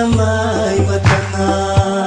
damay matanay.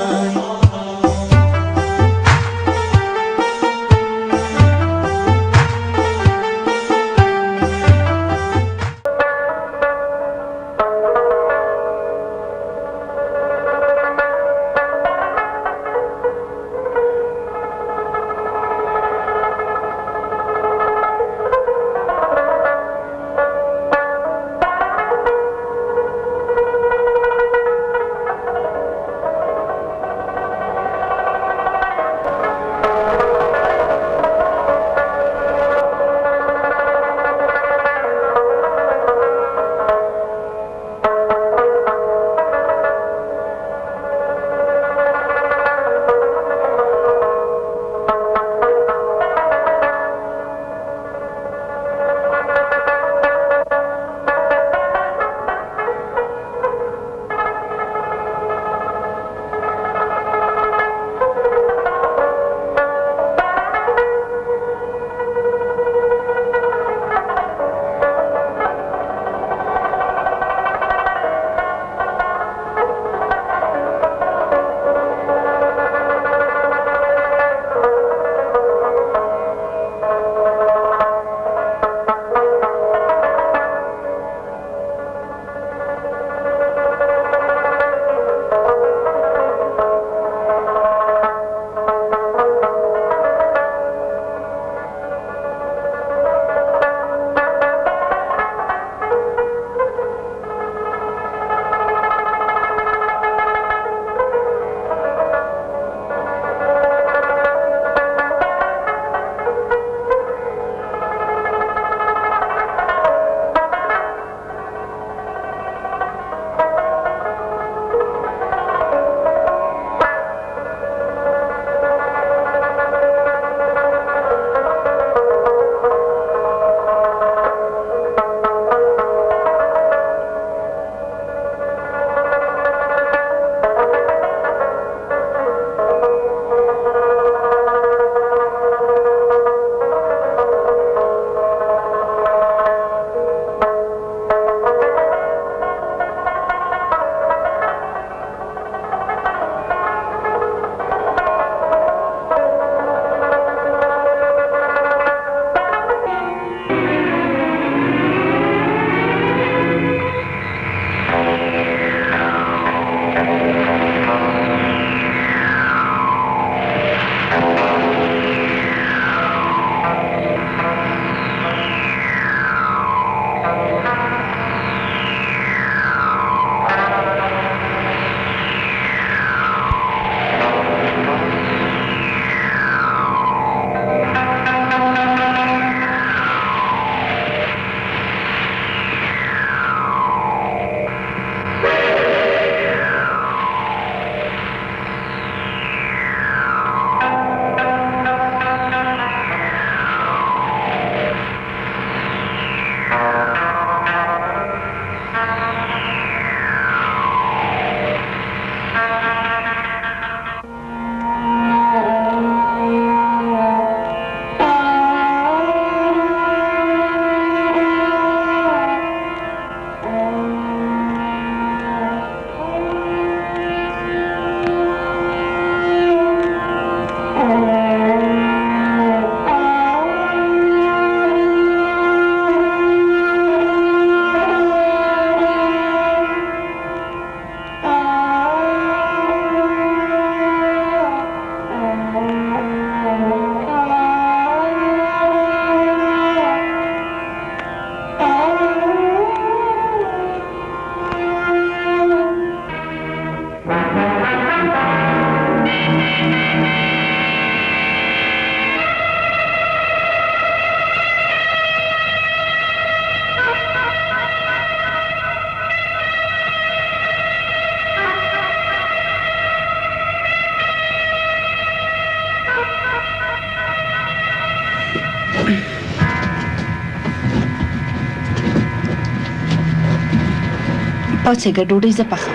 Poți să-i găduri zapacha.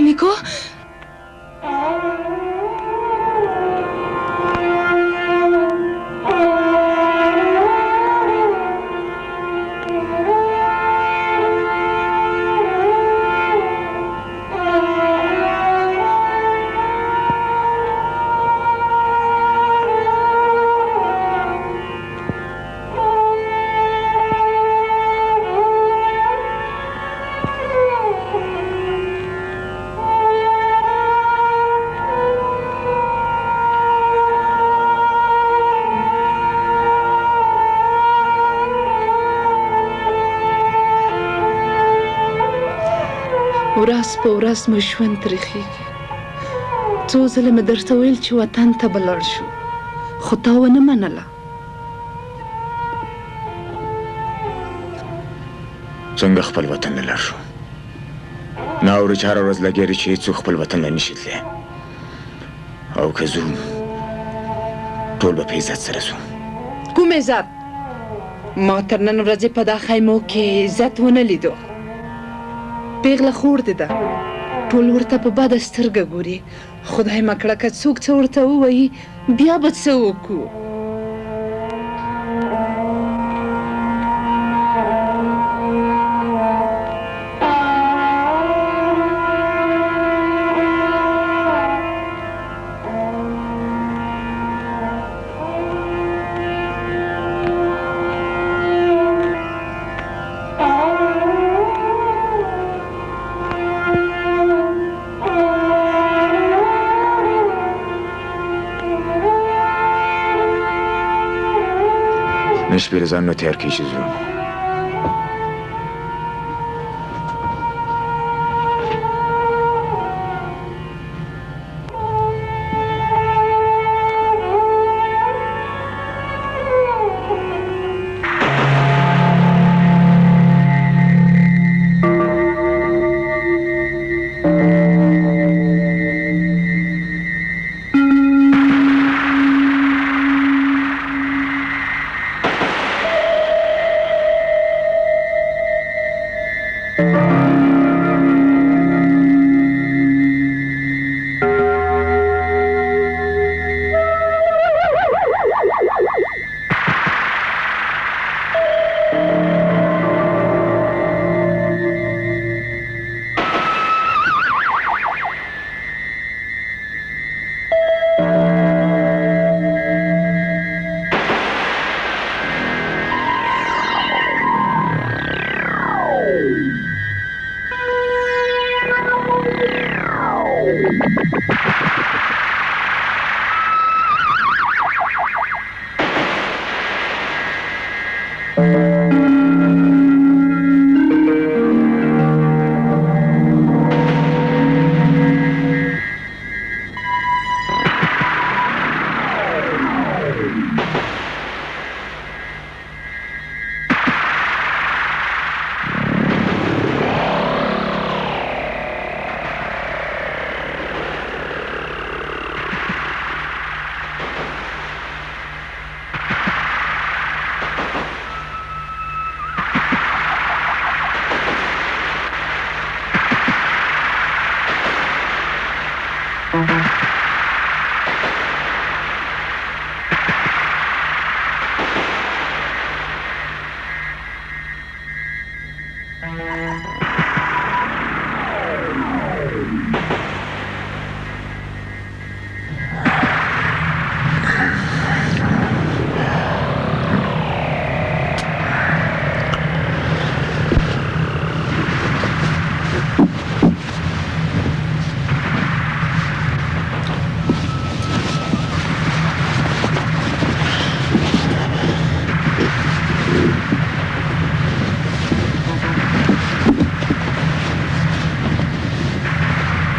نیکو ورځ په ورځ مو ژوند تریخیږي. څو ځله مې درته ویل چې وطن ته به لاړ شو، خو تا ونه منله. څنګه خپل وطن ته لاړ شو؟ نه اورو چې هره ورځ لګېږي چې هېڅوک خپل وطن ته نشي تللی، او که ځو ټول به په عزت سره ځو. کوم عزت؟ ما تر نن ورځې په دا خیمو کې عزت ونه لیدو. پیغله خور دې ده، ټول ورته په بده سترګه ګوري. خدای مه کړه که څوک څه ورته ووایي بیا به څه وکړو. نشبیل ځانونه تیار کړئ چې ځو.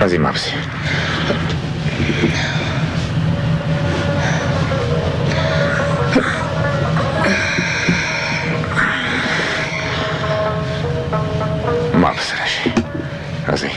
راځئ ما پسې. ما پسې راشئ. راځئ.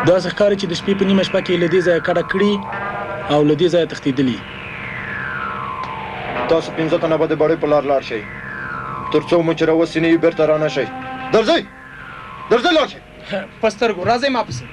داسې ښکاري چې د شپې په نیمه شپه کې له دې ځایه کډه کړي او له دې ځایه تښتېدلي. تاسو 15 تنه به د بړۍ په لار لاړ شئ تر څو مو چې راوستې نه وي بېرته رانه شئ. درځئ لاړ شئ. په سترګو راځئ ما پسې.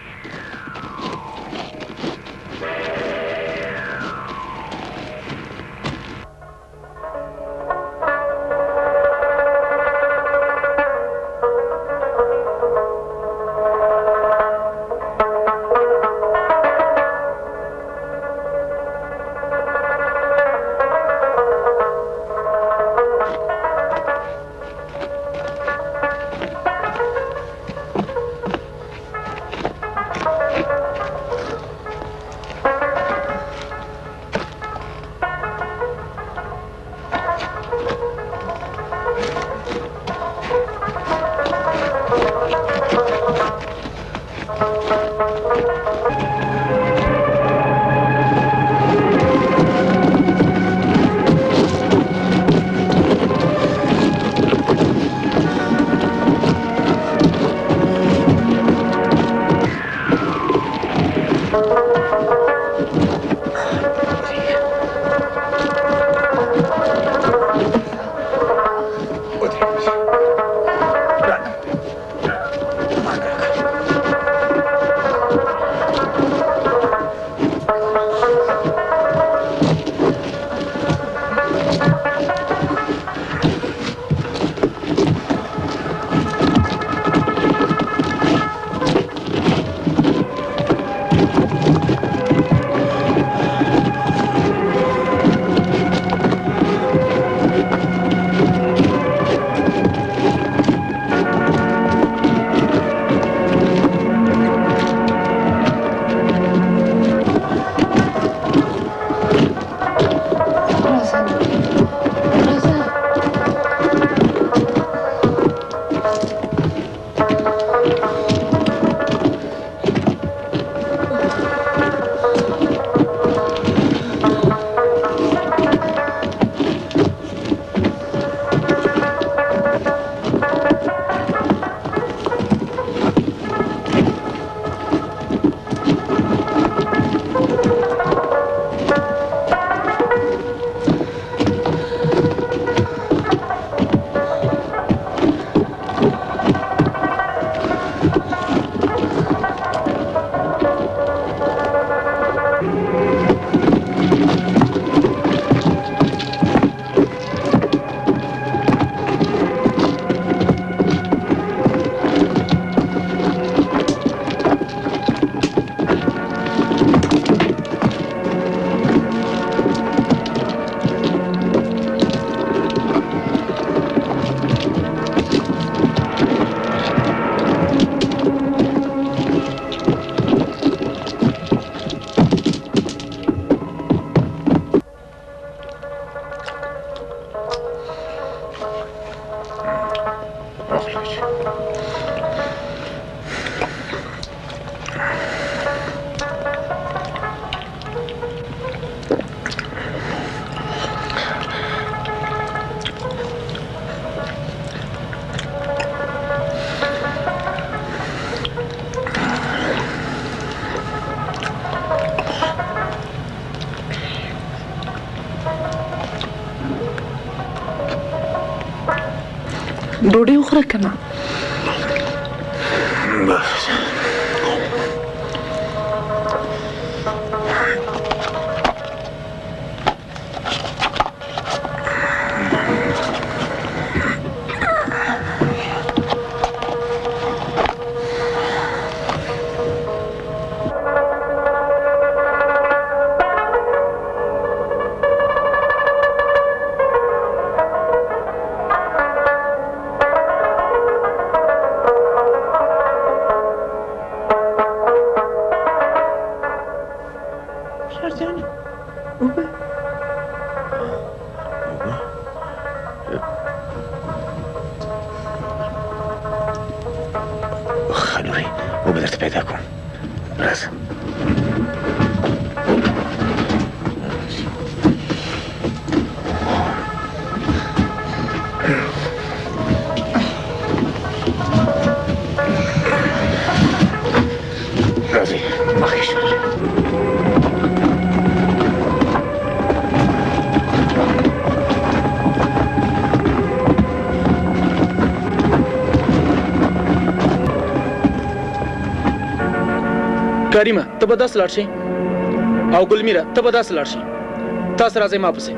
ډوډۍ وخوره که نه؟ خلوی او به درته پیدا کوم. راځه. راځه. کریمه ته به داسې لاړ شې او ګلمیره ته به داسې لاړ شې تاسو راځئ ما پسې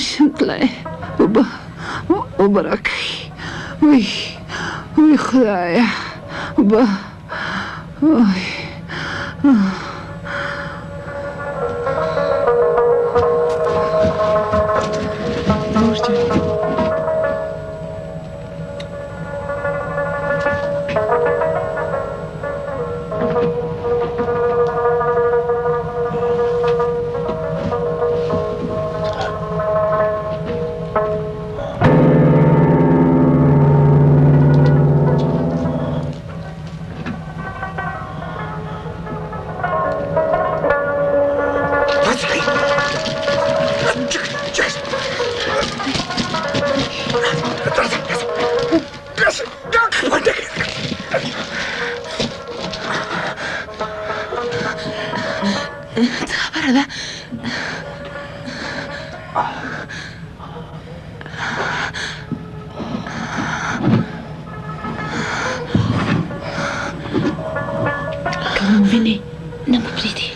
نشم تلای اوبه راکوي وی خدایا اوبه خبره ده که ویني نه مو پرېږدي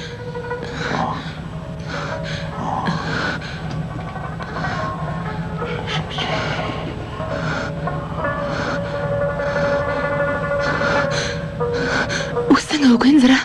اوس څنګه وکړو انځره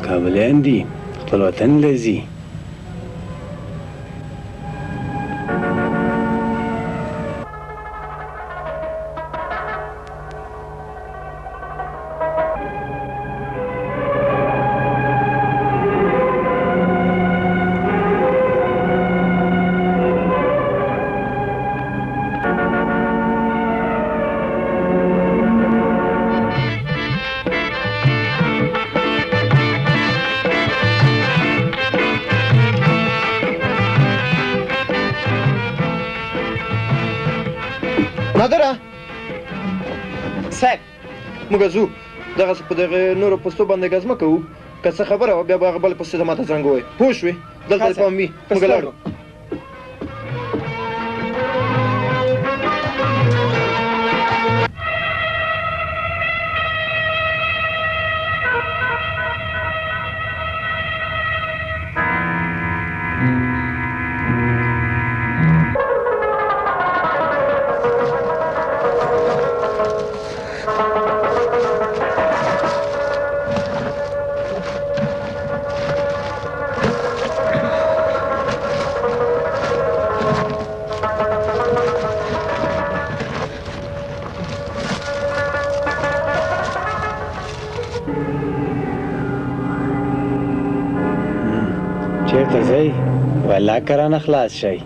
کابلیان دي خپل وطن لذي نادره صاحب موږ ځو دغسې په دغه نورو پستو باندې ګز مه کوو که څه خبره وه بیا به هغه بلې پستې ته ماته زنګ ووایي پوه شوې دلته دې پام وي موږ لاړو چیرته ځئ والله که رانه خلاص شئ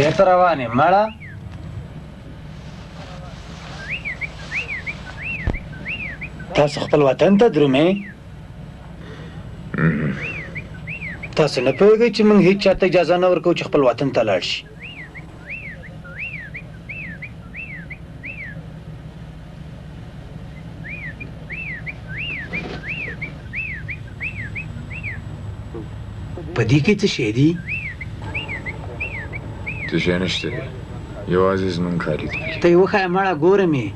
چیرته روان یې مړه تاسو خپل وطن ته درومئ تاسو نه پوهېږئ چې موږ هېڅ چاته اجازه نه ورکوو چې خپل وطن ته لاړ شي په دې کې څه شی دي څه شی نشته دی یوازې زموږ کاري دی ته یې وښیه مړه ګورم یې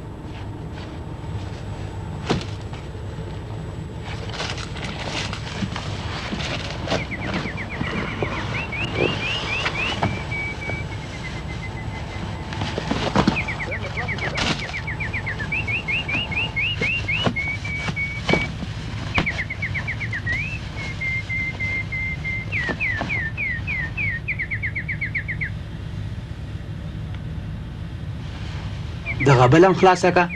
دغه بل هم خلاصه که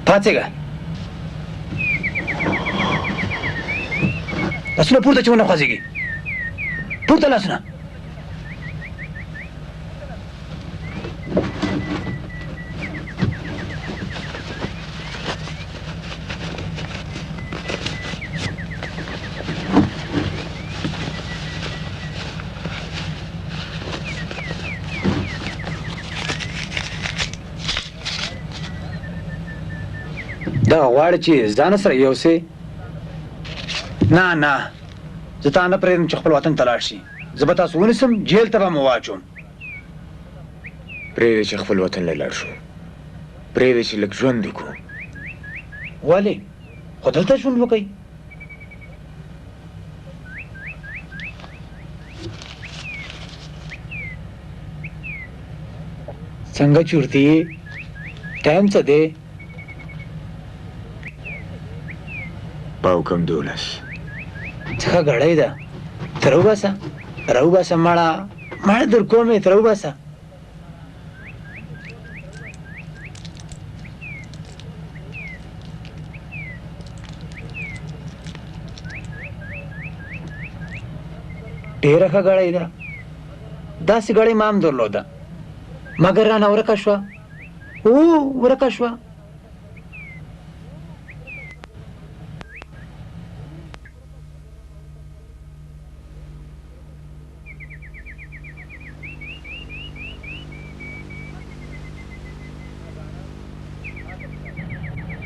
پاڅېږه لاسونه پورته چې ونه خوځېږي پورته لاسونه دغه غواړي چې ځان سره یوسې؟ نه زه تا نه پرېږدم چې خپل وطن ته لاړ شي. زه به تاسو ونیسم، جیل ته به مو واچوم. پرېږده چې خپل وطن له لاړ شو، پرېږده چې لږ ژوند وکړو. ولې؟ خو دلته ژوند وکئ. څنګه چورتي یې؟ ټایم څه دی؟ پاو کم 12. څه غړۍ ده؟ ته راوباسه مړه در کومې ته راوباسه. ډېره ښه غړۍ ده. داسې غړۍ ما هم درلوده، مګر رانه ورکه شوه. ورکه شوه.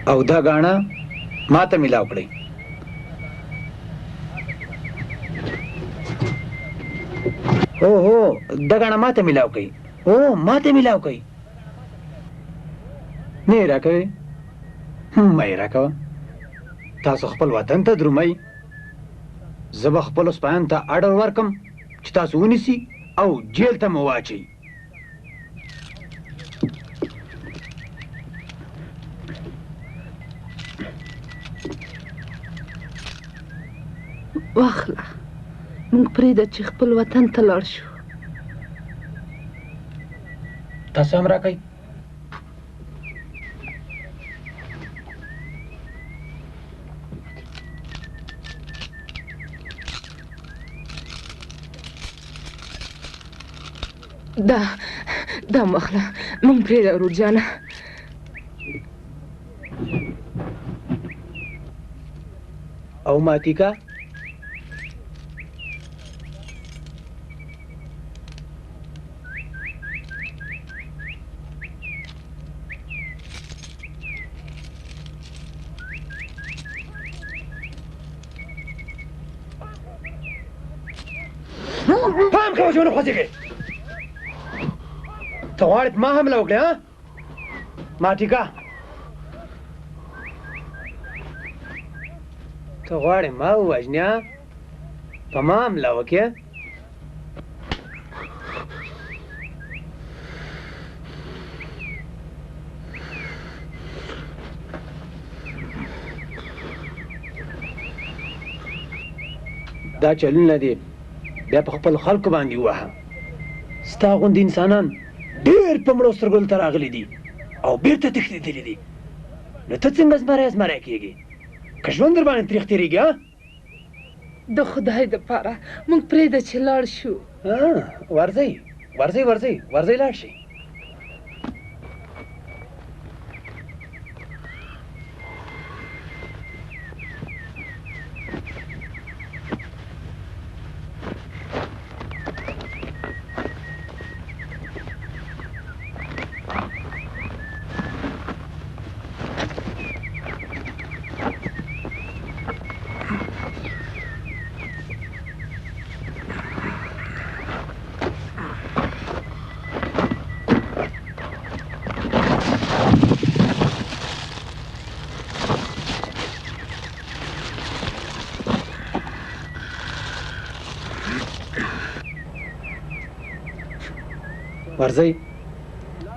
او دا غاڼه ما ته میلاو کړئ. دا غاڼه ما ته میلاو کړئ. ما ته میلاو کړئ. نه یې راکوئ؟ مه یې راکوه. تاسو خپل وطن ته درومئ. زه به خپلو سپایانو ته اډر ورکم چې تاسو ونیسي او جیل ته مو واچوي. واخله، موږ پرېږده چې خپل وطن ته لاړ شو. تاسو هم راکئ. دا واخله، موږ پرېږده ورور جانه. او ماتیکا؟ پام کوه چې ونه خوځېږې. ته غواړې په ما حمله وکړې؟ ماتیکا، ته غواړې ما ووژنې؟ په ما حمله وکړې؟ دا چلونه دي بیا په خپل خلکو باندې ووهه. ستا غوندې انسانان ډېر په مړو سترګو دلته راغلي دي او بېرته تښتېدلي دي. نو ته څنګه زمری کېږې؟ که ژوند در باندې تریخ تېرېږي؟ د خدای دپاره موږ پرېږده چې لاړ شو. ورځئ لاړ شئ. ورځئ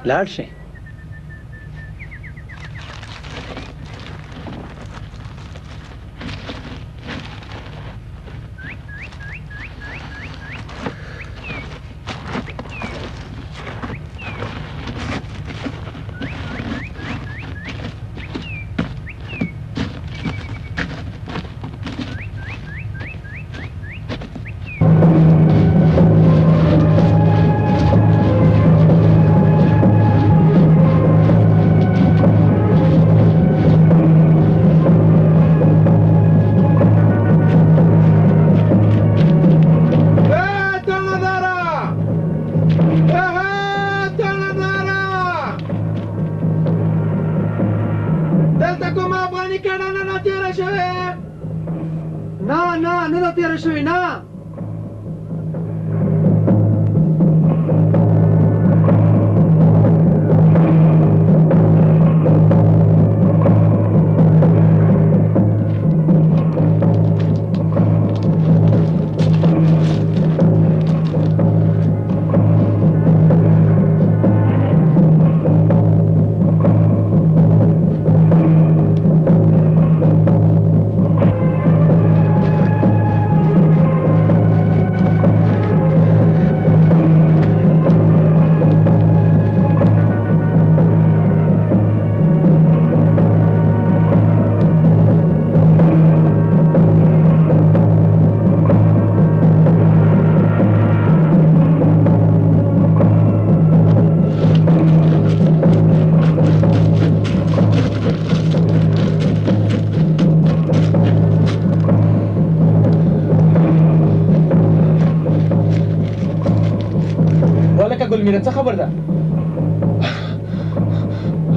لاړ شئ. دې کړه نه تېره شوې نه ده تېره شوې نه ګلميره څه خبر ده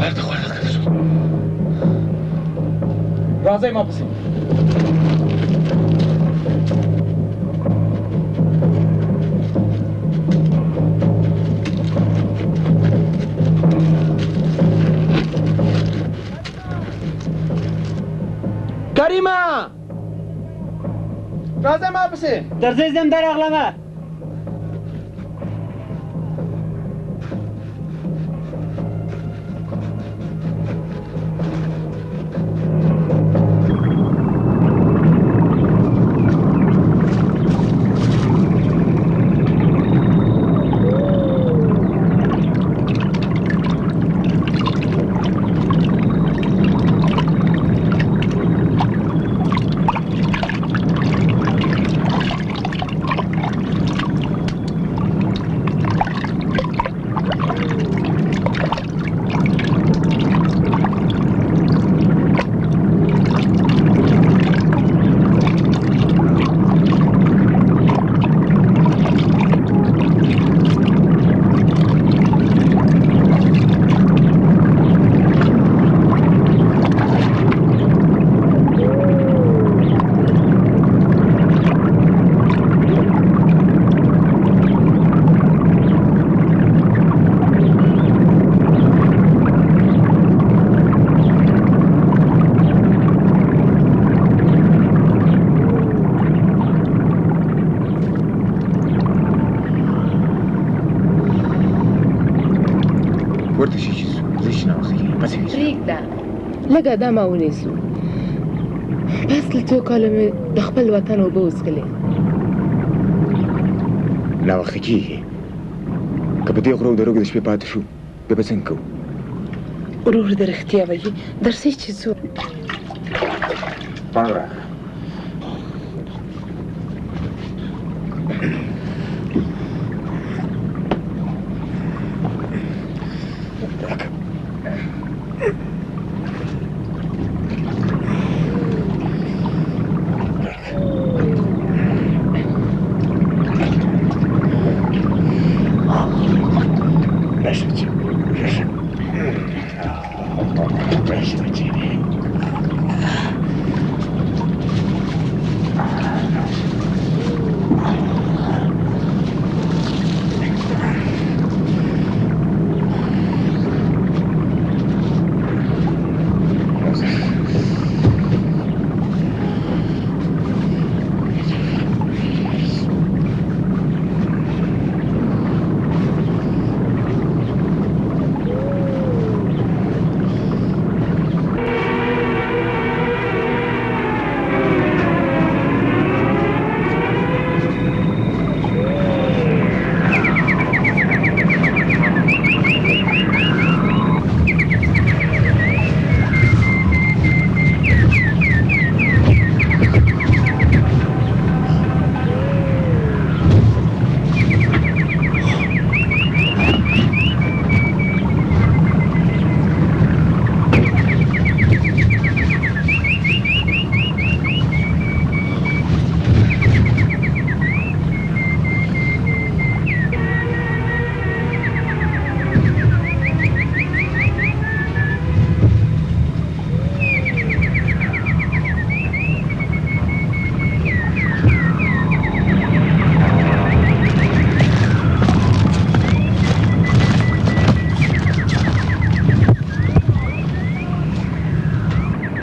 هلته خوړل کړه شو راځئ ما پسې کریمه راځئ ما پسې درځئ زم درغلمه ورته شي چې زه چې ناوخته کېږي پسې ویځو پرېږده لږ دمه ونیسو پس له څو کالو مې د خپل وطن اوبه وڅښلې ناوخته کېږي که په دې غرو او درو کې د شپې پاتې شو بیا به څنګه کوو ورور د رښتیا وایي درځئ چې ځو پام راغله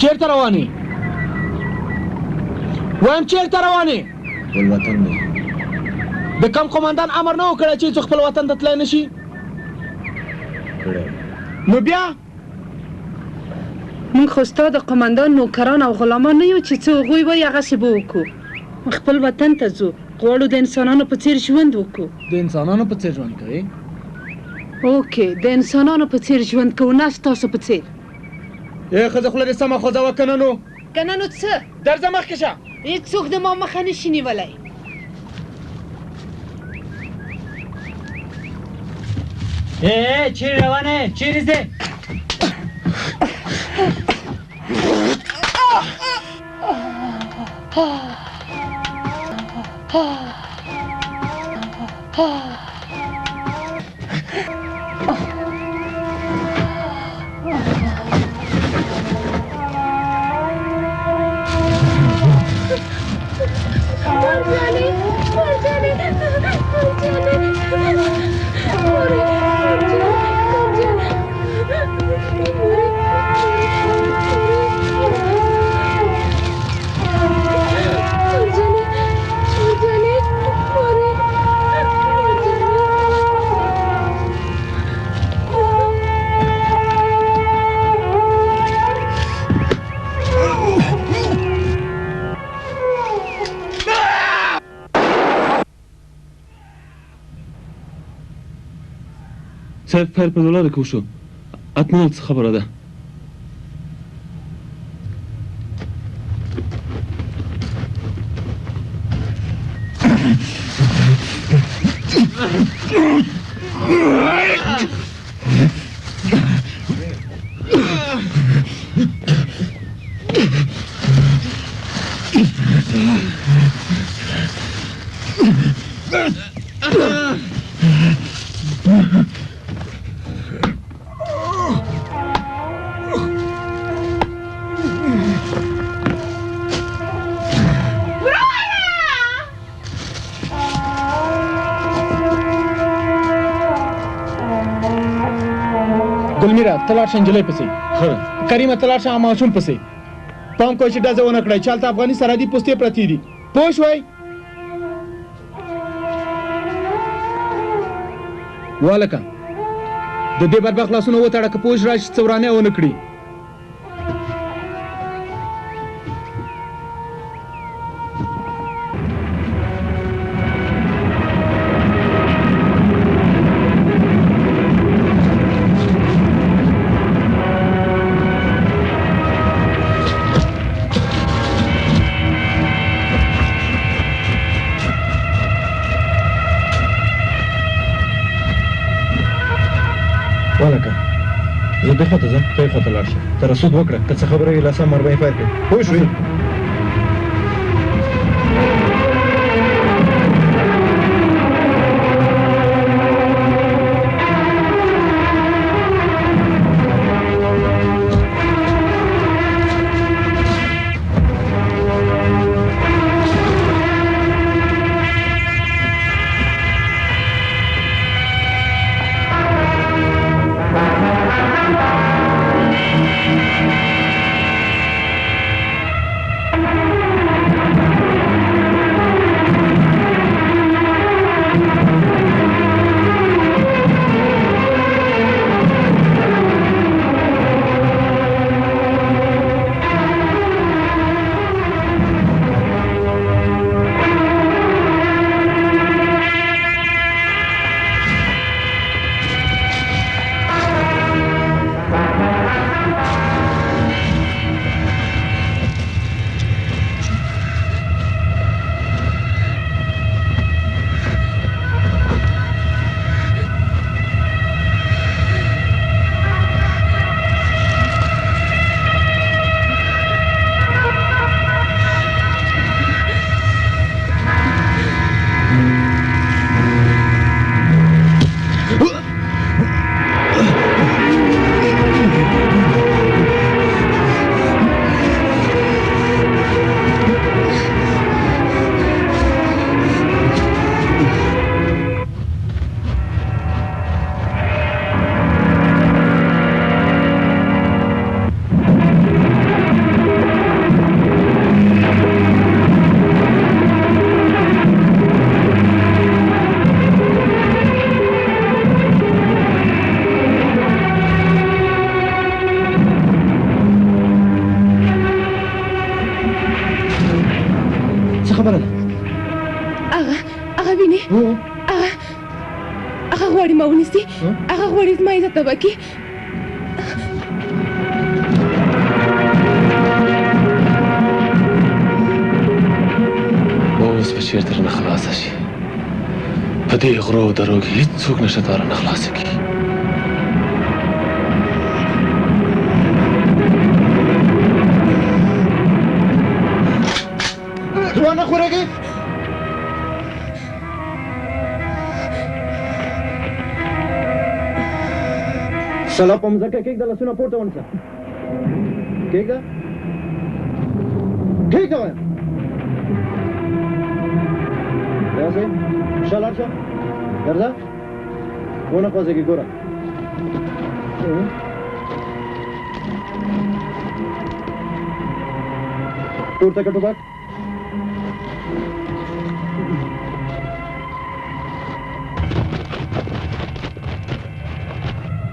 چیرته روانې وایم چیرته روانې خپل وطن دی د کم قماندان امر نه و کړی چې څوک خپل وطن ته تللی نه شي کړی نو بیا موږ خو ستا د قمندان نوکران او غلامان نه یو چې څه هغوی وایي هغسې به وکړو خپل وطن ته ځو غواړو د انسانانو په څېر ژوند وکړو د انسانانو په څېر ژوند کوي اوکې د انسانانو په څېر ژوند کوو نه ستاسو په څېر ای ښځه خوله دې سمه خوځوه که نه نو که نه نو څه درځه مخکې شه هېڅوک د ما مخه نه شي نیولی چیرې روانه چیرې ځې صاحب فایل په دولاره کې وشو اتمنال څه خبره ده ګلمیره ته لاړ شه نجلۍ پسې کریمه ته لاړ شه ماشوم پسې پام کوئ چې ډزه ونه کړئ چې هلته افغاني سرحدي پوستې پرتې دي پوه شوئ والکه د دې بدبخت لاسونه وتړه که پوه راشي څه ورانه ونه کړي والکه زه دې خواته ځم ته یې خواته لاړ شه ترصد وکړه که څه خبره وي لاسه مربع یې فایل کړې پوه شوې ناستي هغه غواړي زما عزت تباه کړي. اوس به چېرته رانه خلاصه شي. په دې غرو او درو کې هېڅوک نشته تا رانه خلاصه کړي. ځوانه خورېږي سلا په مځکه کېږده لاسونه پورته ونیسه کېږده کېږده وایم داسې شا لاړ شه درځه ونه خوځېږي ګوره پورته کړه ټوپک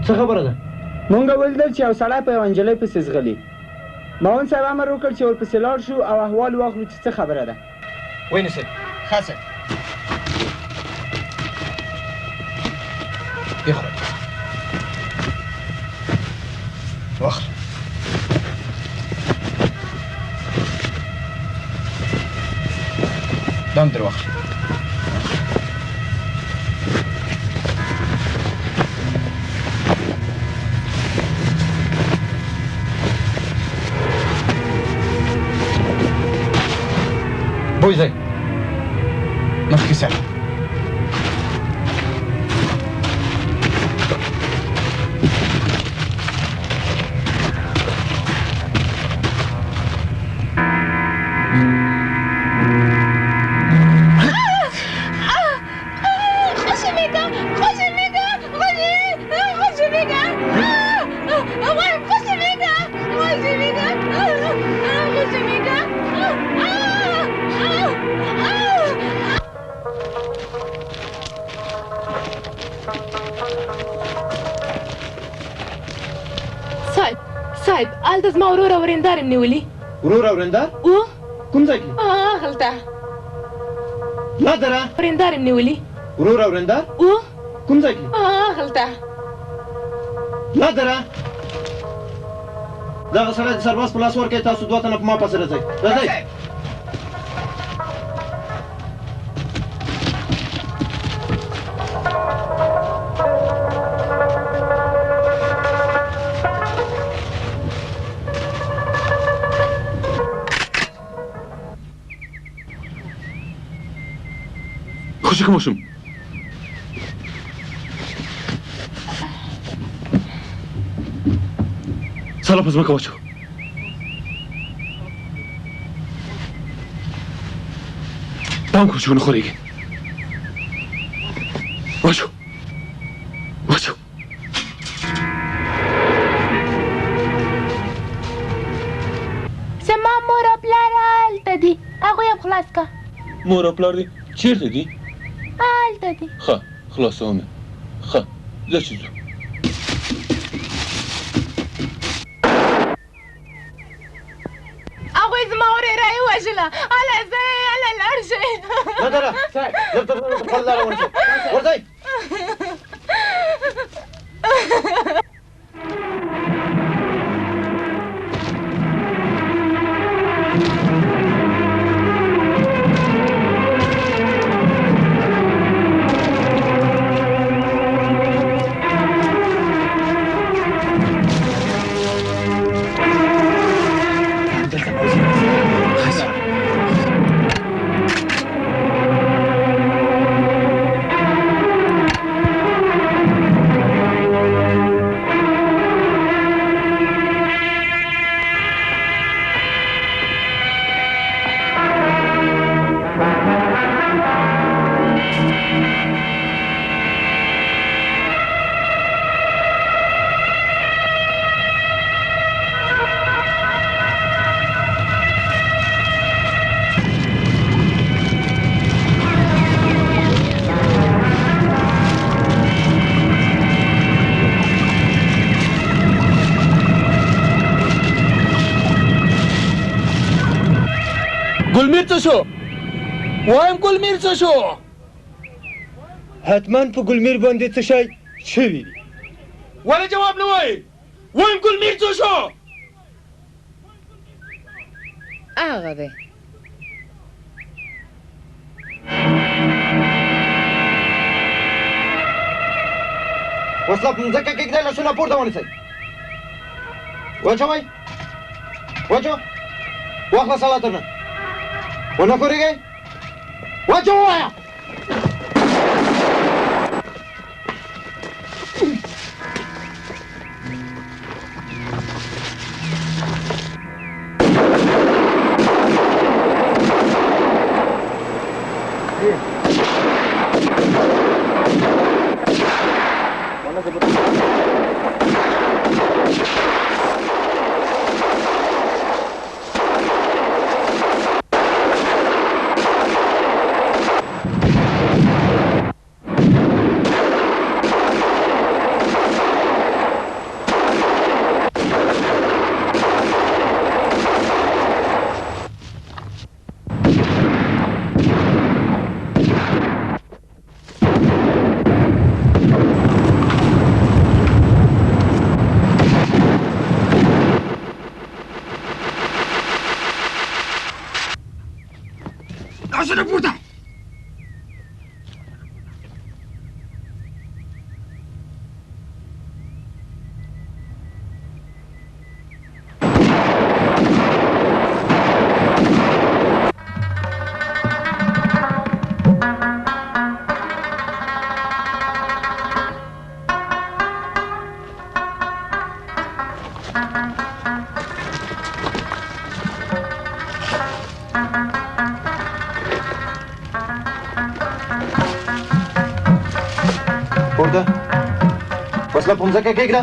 څه خبره ده؟ مونږ ولیدل چې یو سړی په یوه نجلۍ پسې ځغلي. معاون صاحب امر وکړ چې ورپسې لاړ شو او احوال واخلو چې څه خبره ده. ونیسئ ښه صاحب یخوه واخله دا هم در واخله بوځئ مخکې سره صاحب هلته زما ورور او ورېندار یې نیولي. ورور او ورېندار؟ او کوم ځای کې؟ هلته لا دره ورېندار یې نیولي. ورور او ورېندار؟ او کوم ځای کې؟ هلته لا دره دغه سړی د سرباز په لاس ورکړئ تاسو دوه تنه په ما پسې راځئ راځئ خوشې ماشوم سالا په ځمکه واچو پام کړه چې ونه خورېږي واچو واچو زما مور او پلار هلته دي هغوی هم خلاص که مور او پلار دي چېرته دي هلته دي ښه خلاصوم ښه ځه چې ځو هغوی زما ورېره یې وژله هله ځئ هله لاړ شئ نه دره صاحب دلته خپل لاره ورځئ ورځئ ګلمیر څه شو وایم ګلمیر څه شو حتما په ګلمیر باندې څه شی شوي دي ولې جواب نه وایي وایم ګل میر څه شو هغه دی وسله په مځکه کېږدئ لاسونه پورته ونیسئ واچوئ واچو واخلص الله ترنه ونه ښورېږئ واچو ووایه لاسونه پورته پورته وسله په مځکه کېږده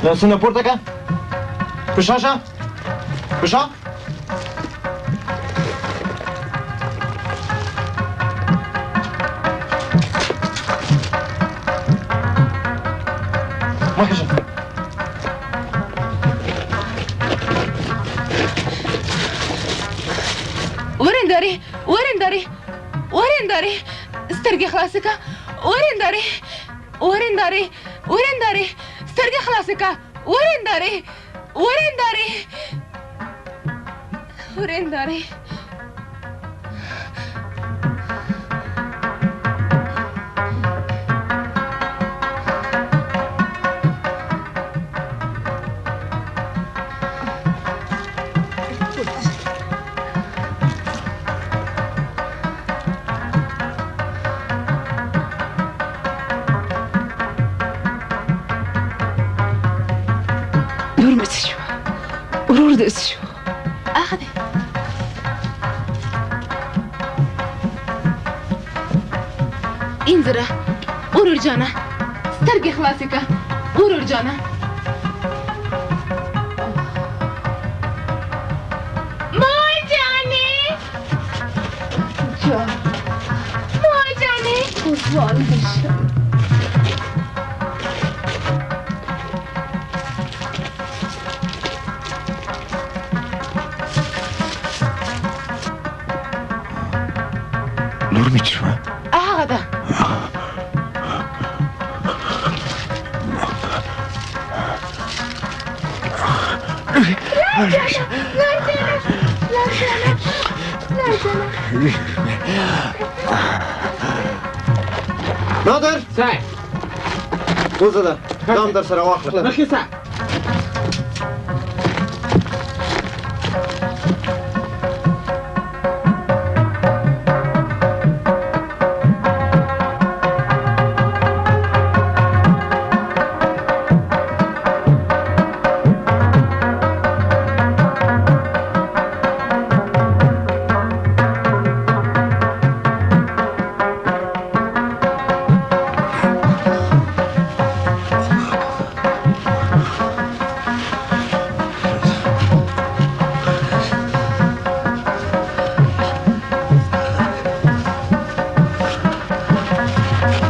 لاسونه پورته کړه په شا شه په شا مخکې شه ورنداري ورنداري ورنداري سترګې خلاصې کړه ورنداري ورنداري ورنداري سترګې خلاصې کړه ورنداري ورنداري ورنداري ورور دې څه شو هغه دی انځره ورور جانه سترګې خلاصې کړه ورور جانه مور جانې مور جانې قربان بشم لور مې څه شوه هغه ده نادر صاحب وزه ده دام در سره واخله مخکې صاحب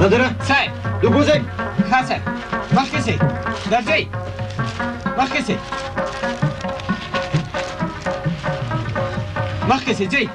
نادره صاحب دو بوزئ ښه صاحب مخکې سئ درځئ مخکې سئ مخکې سئ ځئ